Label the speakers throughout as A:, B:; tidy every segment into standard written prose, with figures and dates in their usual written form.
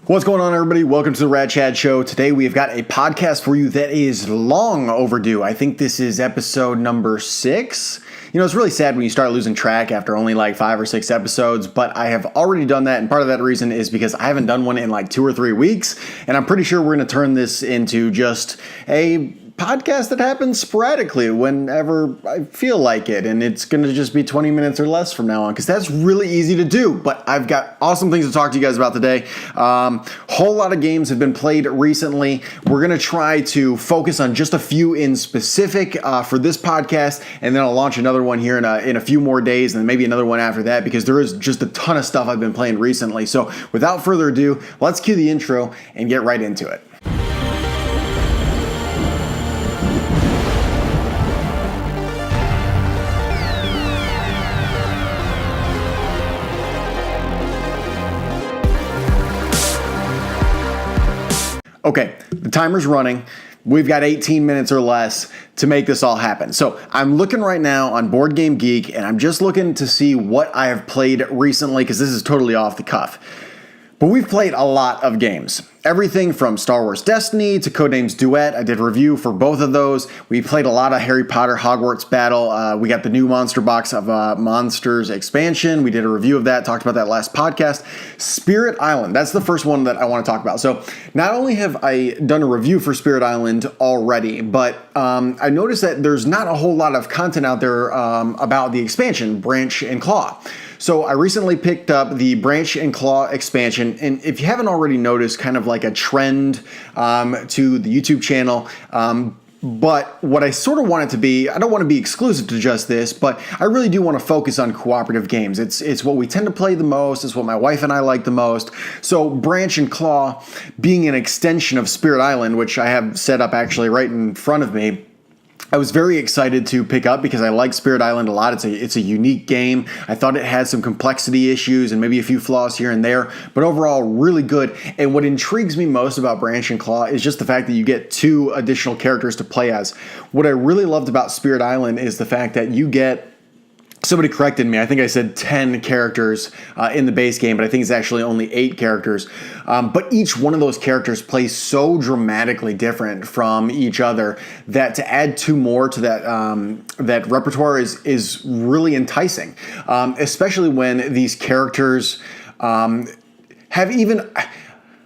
A: What's going on, everybody? Welcome to the Rad Chad Show. Today we have got a podcast for you that is long overdue. I think this is episode number 6. You know, it's really sad when you start losing track after only like 5 or 6 episodes, but I have already done that, and part of that reason is because I haven't done one in like 2 or 3 weeks, and I'm pretty sure we're going to turn this into just a podcast that happens sporadically whenever I feel like it, and it's going to just be 20 minutes or less from now on, because that's really easy to do. But I've got awesome things to talk to you guys about today. Whole lot of games have been played recently. We're going to try to focus on just a few in specific for this podcast, and then I'll launch another one here in a few more days, and maybe another one after that, because there is just a ton of stuff I've been playing recently. So without further ado, let's cue the intro and get right into it. Okay, the timer's running. We've got 18 minutes or less to make this all happen. So I'm looking right now on BoardGameGeek, and I'm just looking to see what I have played recently, because this is totally off the cuff. But we've played a lot of games. Everything from Star Wars Destiny to Codenames Duet. I did a review for both of those. We played a lot of Harry Potter Hogwarts Battle. We got the new monster box of Monsters expansion. We did a review of that, talked about that last podcast. Spirit Island, that's the first one that I want to talk about. So not only have I done a review for Spirit Island already, but I noticed that there's not a whole lot of content out there about the expansion, Branch and Claw. So I recently picked up the Branch and Claw expansion, and if you haven't already noticed kind of like a trend to the YouTube channel, but what I sort of want it to be, I don't want to be exclusive to just this, but I really do want to focus on cooperative games. It's what we tend to play the most, it's what my wife and I like the most. So Branch and Claw being an extension of Spirit Island, which I have set up actually right in front of me, I was very excited to pick up because I like Spirit Island a lot. It's a unique game. I thought it had some complexity issues and maybe a few flaws here and there, but overall really good. And what intrigues me most about Branch and Claw is just the fact that you get 2 additional characters to play as. What I really loved about Spirit Island is the fact that you get, somebody corrected me, I think I said 10 characters in the base game, but I think it's actually only 8 characters. But each one of those characters plays so dramatically different from each other that to add 2 more to that repertoire is really enticing, especially when these characters have even,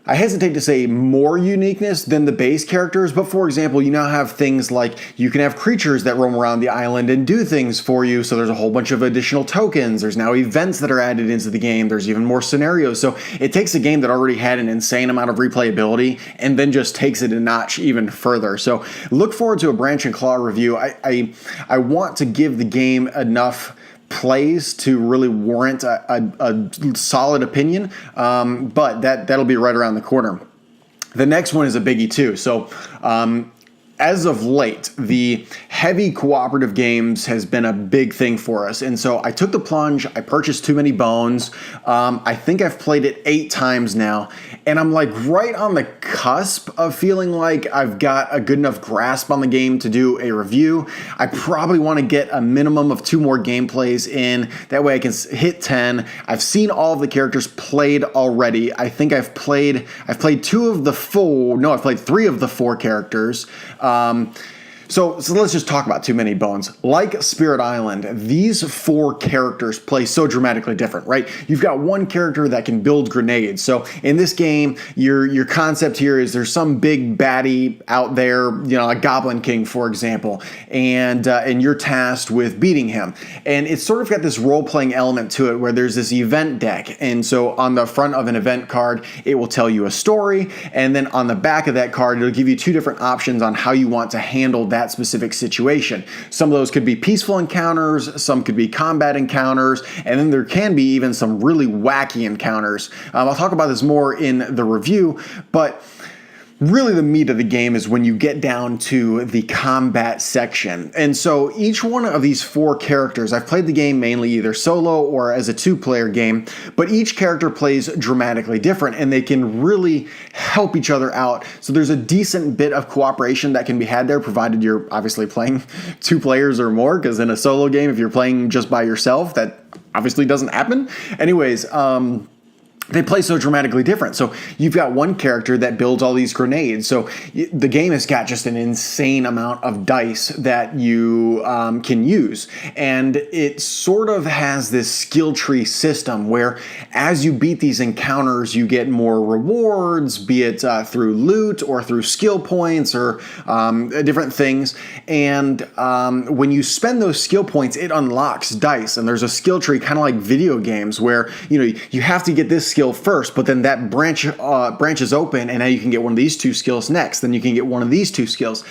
A: I hesitate to say more uniqueness than the base characters, but for example, you now have things like you can have creatures that roam around the island and do things for you, so there's a whole bunch of additional tokens. There's now events that are added into the game. There's even more scenarios. So it takes a game that already had an insane amount of replayability and then just takes it a notch even further. So look forward to a Branch and Claw review. I want to give the game enough plays to really warrant a solid opinion, but that'll be right around the corner. The next one is a biggie too. So as of late, the heavy cooperative games has been a big thing for us. And so I took the plunge. I purchased Too Many Bones. I think I've played it 8 times now. And I'm like right on the cusp of feeling like I've got a good enough grasp on the game to do a review. I probably want to get a minimum of 2 more gameplays in. That way I can hit 10. I've seen all of the characters played already. I think I've played 3 of the 4 characters. So let's just talk about Too Many Bones. Like Spirit Island, these 4 characters play so dramatically different, right? You've got one character that can build grenades. So in this game, your concept here is there's some big baddie out there, you know, a Goblin King, for example, and you're tasked with beating him. And it's sort of got this role-playing element to it where there's this event deck. And so on the front of an event card, it will tell you a story. And then on the back of that card, it'll give you 2 different options on how you want to handle that specific situation. Some of those could be peaceful encounters, some could be combat encounters, and then there can be even some really wacky encounters. I'll talk about this more in the review, but really the meat of the game is when you get down to the combat section. And so each one of these 4 characters, I've played the game mainly either solo or as a 2-player game, but each character plays dramatically different and they can really help each other out. So there's a decent bit of cooperation that can be had there, provided you're obviously playing 2 players or more, because in a solo game, if you're playing just by yourself, that obviously doesn't happen. Anyways, they play so dramatically different. So you've got one character that builds all these grenades. So the game has got just an insane amount of dice that you can use. And it sort of has this skill tree system where as you beat these encounters, you get more rewards, be it through loot or through skill points or different things. And when you spend those skill points, it unlocks dice. And there's a skill tree kind of like video games where, you have to get this skill first, but then that branches open, and now you can get one of these two skills next. Then you can get one of these two skills.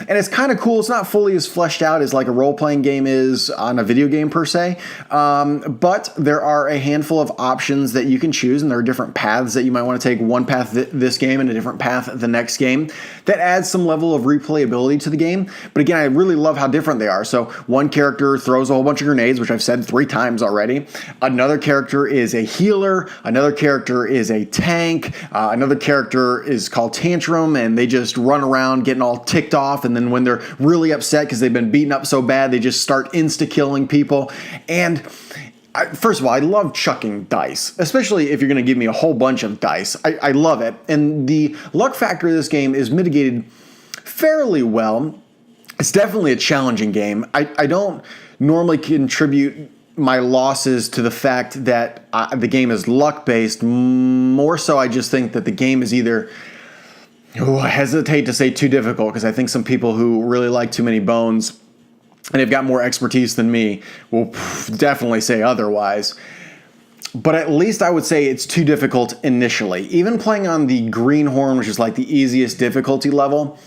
A: And it's kind of cool. It's not fully as fleshed out as like a role-playing game is on a video game per se, but there are a handful of options that you can choose, and there are different paths that you might want to take. One path this game and a different path the next game. That adds some level of replayability to the game. But again, I really love how different they are. So one character throws a whole bunch of grenades, which I've said 3 times already. Another character is a healer. Another character is a tank. Another character is called Tantrum, and they just run around getting all ticked off. And then when they're really upset because they've been beaten up so bad, they just start insta-killing people. And first of all, I love chucking dice, especially if you're going to give me a whole bunch of dice. I love it. And the luck factor of this game is mitigated fairly well. It's definitely a challenging game. I don't normally contribute my losses to the fact that the game is luck-based. More so, I just think that the game is either... I hesitate to say too difficult, because I think some people who really like Too Many Bones and have got more expertise than me will definitely say otherwise. But at least I would say it's too difficult initially. Even playing on the Greenhorn, which is like the easiest difficulty level,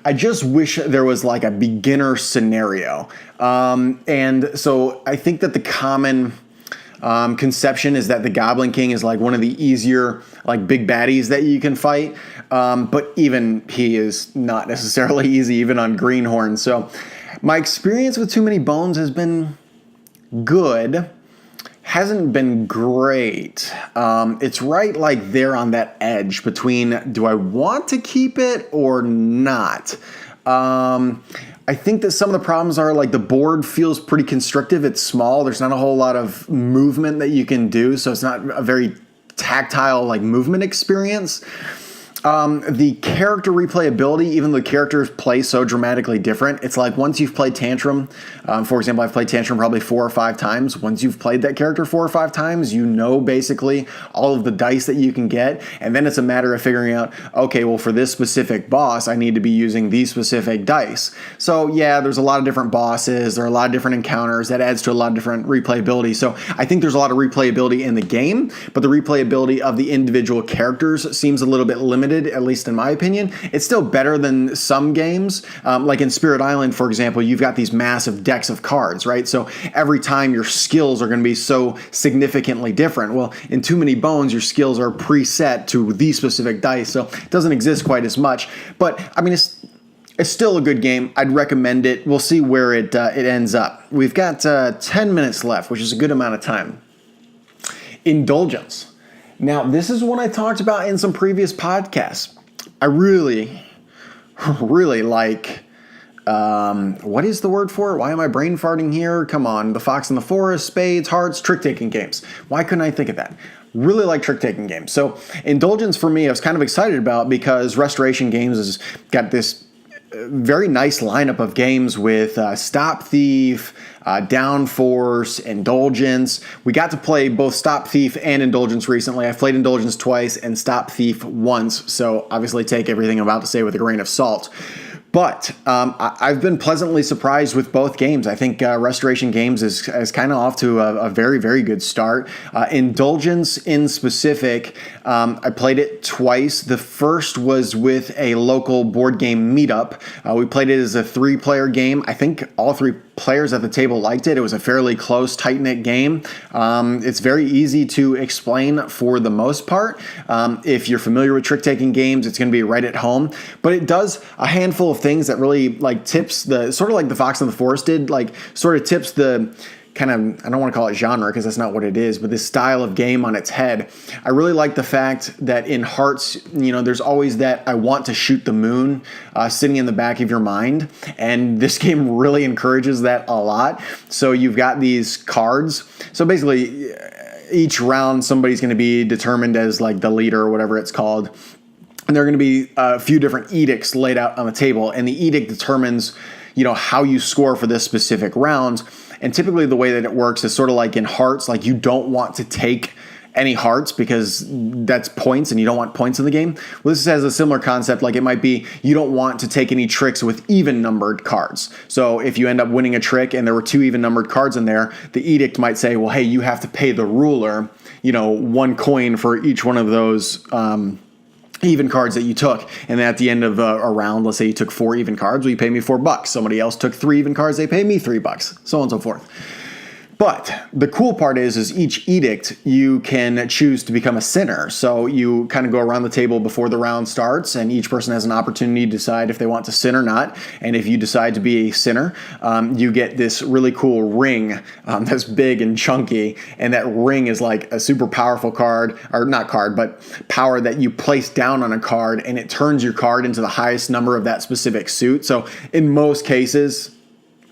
A: I just wish there was like a beginner scenario. And so I think that the common conception is that the Goblin King is like one of the easier like big baddies that you can fight. But even he is not necessarily easy, even on Greenhorn. So my experience with Too Many Bones has been good. Hasn't been great. It's right like there on that edge between, do I want to keep it or not? I think that some of the problems are like the board feels pretty constrictive. It's small. There's not a whole lot of movement that you can do. So it's not a very tactile like movement experience. The character replayability, even though the characters play so dramatically different, it's like once you've played Tantrum, for example, I've played Tantrum probably 4 or 5 times. Once you've played that character 4 or 5 times, you know basically all of the dice that you can get, and then it's a matter of figuring out, okay, well, for this specific boss, I need to be using these specific dice. So yeah, there's a lot of different bosses, there are a lot of different encounters, that adds to a lot of different replayability. So I think there's a lot of replayability in the game, but the replayability of the individual characters seems a little bit limited, at least in my opinion. It's still better than some games. Like in Spirit Island, for example, you've got these massive decks of cards, right? So every time your skills are going to be so significantly different. Well, in Too Many Bones, your skills are preset to these specific dice, so it doesn't exist quite as much. But I mean, it's still a good game. I'd recommend it. We'll see where it ends up. We've got 10 minutes left, which is a good amount of time. Indulgence. Now, this is one I talked about in some previous podcasts. I really, really like, what is the word for it? Why am I brain farting here? Come on, The Fox and the Forest, Spades, Hearts, trick-taking games. Why couldn't I think of that? Really like trick-taking games. So, Indulgence for me, I was kind of excited about because Restoration Games has got this very nice lineup of games with Stop Thief, Downforce, Indulgence. We got to play both Stop Thief and Indulgence recently. I've played Indulgence twice and Stop Thief once, so obviously take everything I'm about to say with a grain of salt. But I've been pleasantly surprised with both games. I think Restoration Games is kind of off to a very, very good start. Indulgence in specific, I played it twice. The first was with a local board game meetup. We played it as a 3-player game. I think all 3 players at the table liked it. It was a fairly close, tight-knit game. It's very easy to explain for the most part. If you're familiar with trick-taking games, it's going to be right at home. But it does a handful of things that really like tips the, sort of like the Fox and the Forest did, like sort of tips the kind of, I don't want to call it genre because that's not what it is, but this style of game on its head. I really like the fact that in Hearts, there's always that I want to shoot the moon sitting in the back of your mind. And this game really encourages that a lot. So you've got these cards. So basically, each round somebody's going to be determined as like the leader or whatever it's called. And there are going to be a few different edicts laid out on the table, and the edict determines, how you score for this specific round. And typically the way that it works is sort of like in hearts, like you don't want to take any hearts because that's points and you don't want points in the game. Well, this has a similar concept. Like it might be you don't want to take any tricks with even numbered cards. So if you end up winning a trick and there were 2 even numbered cards in there, the edict might say, well, hey, you have to pay the ruler, 1 coin for each one of those even cards that you took. And then at the end of a round, let's say you took 4 even cards, well, you pay me $4. Somebody else took 3 even cards, they pay me $3, so on and so forth. But the cool part is each edict, you can choose to become a sinner. So you kind of go around the table before the round starts, and each person has an opportunity to decide if they want to sin or not. And if you decide to be a sinner, you get this really cool ring that's big and chunky. And that ring is like a super powerful card, or not card, but power that you place down on a card, and it turns your card into the highest number of that specific suit. So in most cases,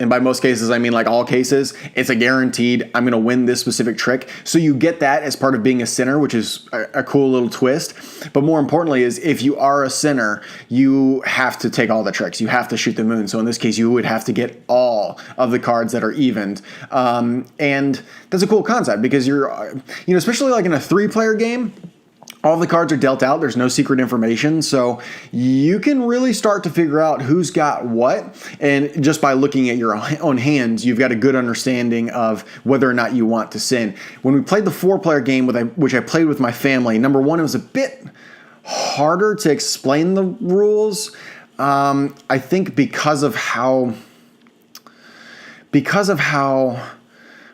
A: and by most cases, I mean like all cases, it's a guaranteed, I'm going to win this specific trick. So you get that as part of being a sinner, which is a cool little twist. But more importantly is if you are a sinner, you have to take all the tricks. You have to shoot the moon. So in this case, you would have to get all of the cards that are evened. And that's a cool concept because you're, especially like in a 3-player game, all the cards are dealt out. There's no secret information. So you can really start to figure out who's got what. And just by looking at your own hands, you've got a good understanding of whether or not you want to sin. When we played the 4-player game, which I played with my family, number one, it was a bit harder to explain the rules. I think because of how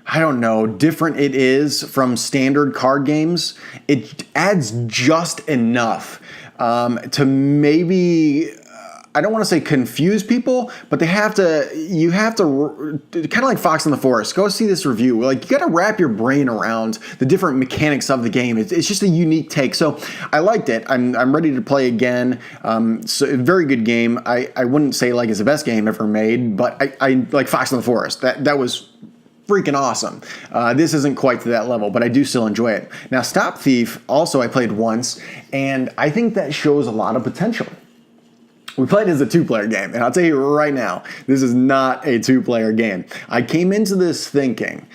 A: I don't know, different it is from standard card games, it adds just enough to maybe, I don't want to say confuse people, but you have to, kind of like Fox in the Forest, go see this review. Like, you got to wrap your brain around the different mechanics of the game. It's just a unique take. So I liked it. I'm ready to play again. So a very good game. I wouldn't say like it's the best game ever made, but I like Fox in the Forest. That was freaking awesome. This isn't quite to that level, but I do still enjoy it. Now, Stop Thief, also I played once, and I think that shows a lot of potential. We played as a 2-player game, and I'll tell you right now, this is not a 2-player game. I came into this thinking,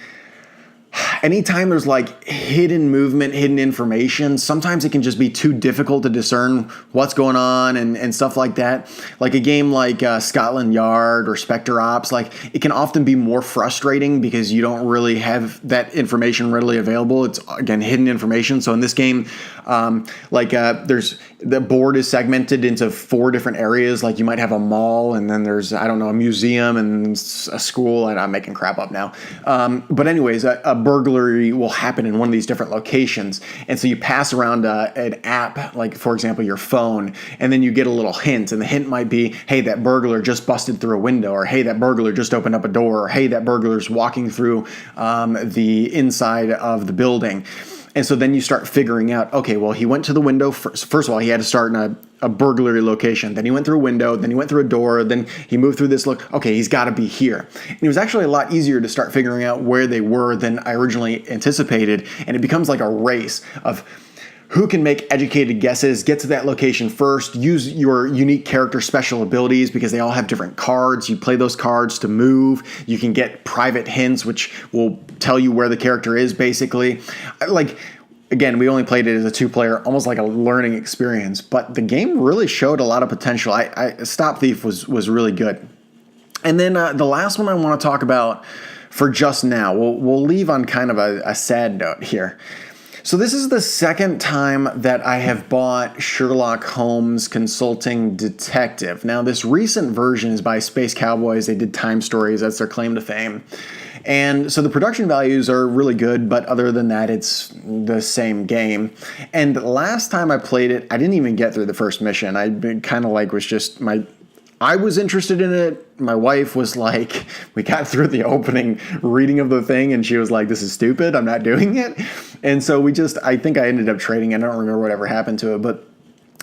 A: anytime there's like hidden movement, hidden information, sometimes it can just be too difficult to discern what's going on and stuff like that. Like a game like Scotland Yard or Spectre Ops, like it can often be more frustrating because you don't really have that information readily available. It's, again, hidden information. So in this game, there's the board is segmented into 4 different areas. Like you might have a mall, and then there's, I don't know, a museum and a school, and I'm making crap up now. But anyways, a burglary will happen in one of these different locations. And so you pass around an app, like for example, your phone, and then you get a little hint. And the hint might be, hey, that burglar just busted through a window, or hey, that burglar just opened up a door, or hey, that burglar's walking through the inside of the building. And so then you start figuring out, okay, well, he went to the window first. First of all, he had to start in a burglary location. Then he went through a window. Then he went through a door. Then he moved through this look. Okay, he's got to be here. And it was actually a lot easier to start figuring out where they were than I originally anticipated. And it becomes like a race of who can make educated guesses, get to that location first, use your unique character special abilities because they all have different cards. You play those cards to move. You can get private hints, which will tell you where the character is, basically. Like, again, we only played it as a 2-player, almost like a learning experience, but the game really showed a lot of potential. Stop Thief was really good. And then the last one I want to talk about for just now, we'll leave on kind of a sad note here. So this is the second time that I have bought Sherlock Holmes Consulting Detective. Now, this recent version is by Space Cowboys. They did Time Stories. That's their claim to fame. And so the production values are really good, but other than that, it's the same game. And last time I played it, I didn't even get through the first mission. I kind of like was just I was interested in it. My wife was like, we got through the opening reading of the thing, and she was like, this is stupid. I'm not doing it. And so I think I ended up trading. I don't remember whatever happened to it, but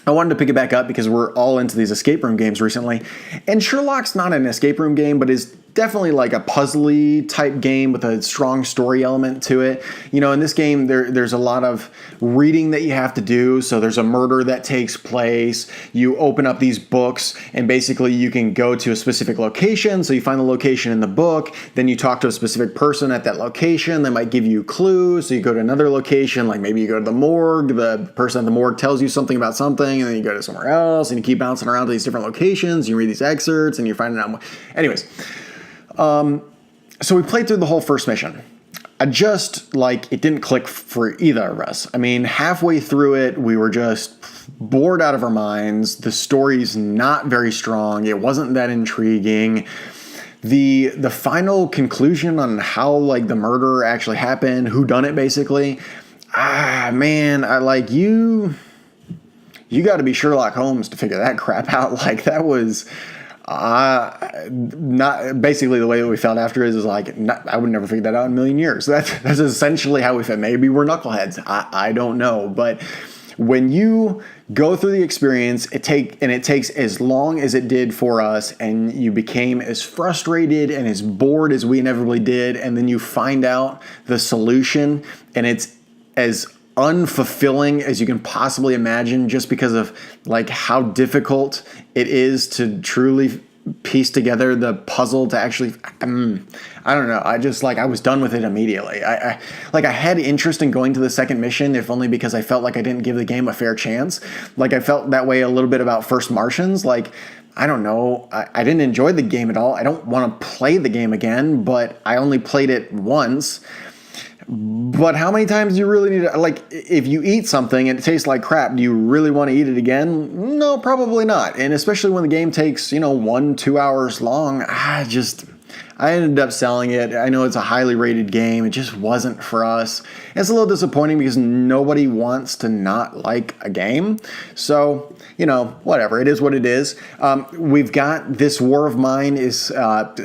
A: I wanted to pick it back up because we're all into these escape room games recently. And Sherlock's not an escape room game, but is definitely like a puzzly type game with a strong story element to it. You know, in this game, there's a lot of reading that you have to do. So there's a murder that takes place. You open up these books and basically you can go to a specific location. So you find the location in the book, then you talk to a specific person at that location. They might give you clues. So you go to another location, like maybe you go to the morgue. The person at the morgue tells you something about something, and then you go to somewhere else and you keep bouncing around to these different locations. You read these excerpts and you're finding out more. Anyways, so we played through the whole first mission. It didn't click for either of us. I mean, halfway through it, we were just bored out of our minds. The story's not very strong. It wasn't that intriguing. The final conclusion on how like the murder actually happened, who done it basically. Man, you got to be Sherlock Holmes to figure that crap out. Like that was not basically the way that we felt after is like, I would never figure that out in a million years. That's essentially how we felt. Maybe we're knuckleheads. I don't know. But when you go through the experience, it takes as long as it did for us, and you became as frustrated and as bored as we inevitably did, and then you find out the solution, and it's as unfulfilling as you can possibly imagine, just because of like how difficult it is to truly piece together the puzzle to actually, I don't know. I was done with it immediately. I had interest in going to the second mission, if only because I felt like I didn't give the game a fair chance. Like I felt that way a little bit about First Martians. Like, I don't know. I didn't enjoy the game at all. I don't want to play the game again, but I only played it once. But how many times do you really need to, like, if you eat something and it tastes like crap, do you really want to eat it again? No, probably not. And especially when the game takes, 1-2 hours long, I ended up selling it. I know it's a highly rated game. It just wasn't for us. It's a little disappointing because nobody wants to not like a game. So, whatever. It is what it is. We've got This War of Mine is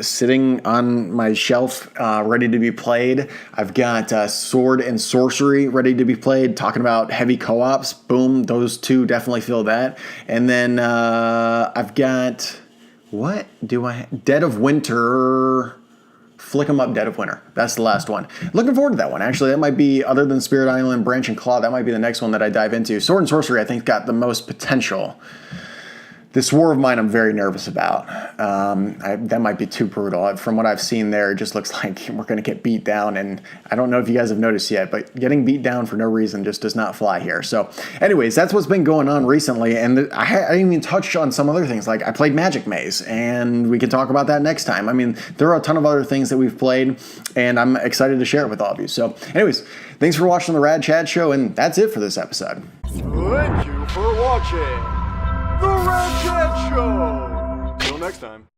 A: sitting on my shelf, ready to be played. I've got Sword and Sorcery ready to be played. Talking about heavy co-ops. Boom. Those two definitely feel that. And then I've got... What do I... Dead of Winter... Flick 'em up, Dead of Winter. That's the last one. Looking forward to that one. Actually, that might be, other than Spirit Island, Branch and Claw, that might be the next one that I dive into. Sword and Sorcery, I think, got the most potential. This War of Mine, I'm very nervous about. That might be too brutal. From what I've seen there, it just looks like we're going to get beat down. And I don't know if you guys have noticed yet, but getting beat down for no reason just does not fly here. So anyways, that's what's been going on recently. And I didn't even touch on some other things. Like I played Magic Maze, and we can talk about that next time. I mean, there are a ton of other things that we've played, and I'm excited to share it with all of you. So anyways, thanks for watching the Rad Chad Show, and that's it for this episode.
B: Thank you for watching the Rad Chad Show. Till next time.